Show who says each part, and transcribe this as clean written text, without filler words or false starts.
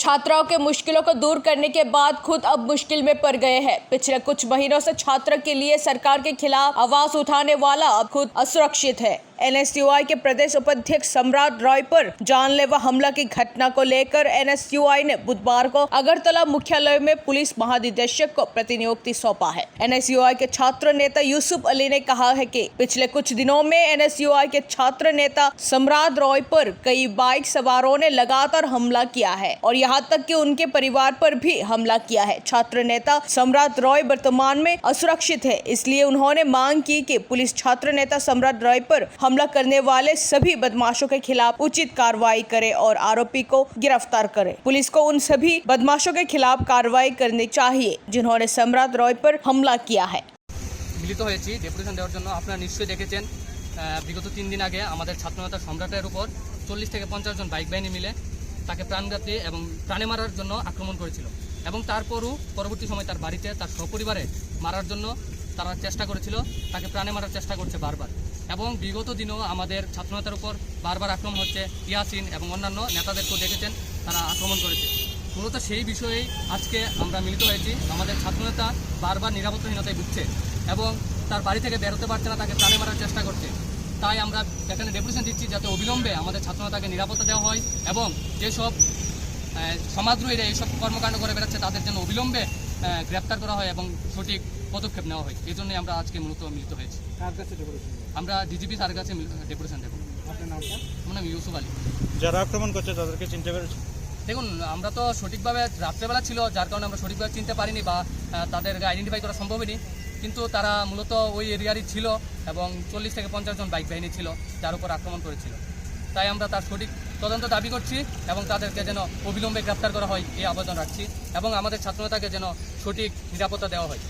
Speaker 1: छात्राओं के मुश्किलों को दूर करने के बाद खुद अब मुश्किल में पड़ गए हैं। पिछले कुछ महीनों से छात्र के लिए सरकार के खिलाफ आवाज उठाने वाला अब खुद असुरक्षित है। एनएसयूआई के प्रदेश उपाध्यक्ष सम्राट रॉय पर जानलेवा हमला की घटना को लेकर एनएसयूआई ने बुधवार को अगरतला मुख्यालय में पुलिस महानिदेशक को प्रतिनियुक्ति सौंपा है। एनएसयूआई के छात्र नेता यूसुफ अली ने कहा है कि पिछले कुछ दिनों में एनएसयूआई के छात्र नेता सम्राट रॉय पर कई बाइक सवारों ने लगातार हमला किया है और यहाँ तक कि उनके परिवार पर भी हमला किया है। छात्र नेता सम्राट रॉय वर्तमान में असुरक्षित है, इसलिए उन्होंने मांग की कि पुलिस छात्र नेता सम्राट रॉय पर हमला करने वाले सभी बदमाशों के खिलाफ उचित कार्रवाई करे और आरोपी को गिरफ्तार करे। पुलिस को उन सभी बदमाशों के खिलाफ कार्रवाई करनी चाहिए जिन्होंने सम्राट रॉय पर हमला किया है।
Speaker 2: মিলিত হয়েছি ডেপুটেশন দেওয়ার জন্য। আপনারা নিশ্চয়ই দেখেছেন বিগত 3 দিন আগে আমাদের ছাত্রনেতা সম্রাটের উপর 40 থেকে 50 জন বাইক বাহিনী মিলে তাকে প্রাণঘাতী এবং প্রাণে মারার জন্য আক্রমণ করেছিল এবং তারপরও পরবর্তী সময় তার বাড়িতে তার সপরিবারে মারার জন্য তারা চেষ্টা করেছিল, তাকে প্রাণে মারার চেষ্টা করছে বারবার। এবং বিগত দিনেও আমাদের ছাত্রনেতার উপর বারবার আক্রমণ হচ্ছে। ইয়াসিন এবং অন্যান্য নেতাদেরকেও দেখেছেন তারা আক্রমণ করেছে। মূলত সেই বিষয়েই আজকে আমরা মিলিত হয়েছি। আমাদের ছাত্রনেতা বারবার নিরাপত্তাহীনতায় ভুগছে এবং তার বাড়ি থেকে বেরোতে পারছে না, তাকে প্রাণে মারার চেষ্টা করছে। তাই আমরা এখানে ডেপুটেশন দিচ্ছি যাতে অবিলম্বে আমাদের ছাত্রনেতাকে নিরাপত্তা দেওয়া হয় এবং যেসব সমাজদ্রোহীরা এইসব কর্মকাণ্ড করে বেড়াচ্ছে তাদের জন্য অবিলম্বে গ্রেপ্তার করা হয় এবং সঠিক পদক্ষেপ নেওয়া হয়। এই জন্যই আমরা আজকে মূলত মিলিত হয়েছি। আমরা ডিজিপি স্যারের কাছে ডেপুটেশন দেবো। আপনার নামটা? আমার নাম ইউসুফ আলী।
Speaker 3: যারা আক্রমণ করছে তাদেরকে চিনতে পেরেছি?
Speaker 2: দেখুন, আমরা তো সঠিকভাবে রাত্রেবেলা ছিল, যার কারণে আমরা সঠিকভাবে চিনতে পারিনি বা তাদেরকে আইডেন্টিফাই করা সম্ভব হয়নি, কিন্তু তারা মূলত ওই এরিয়ারই ছিল এবং 40 থেকে 50 জন বাইক বাহিনী ছিল যার উপর আক্রমণ করেছিল। তাই আমরা তার সঠিক তদন্ত দাবি করছি এবং তাদেরকে যেন অবিলম্বে গ্রেপ্তার করা হয় এই আবেদন রাখছি এবং আমাদের ছাত্রনেতাকে যেন সঠিক নিরাপত্তা দেওয়া হয়।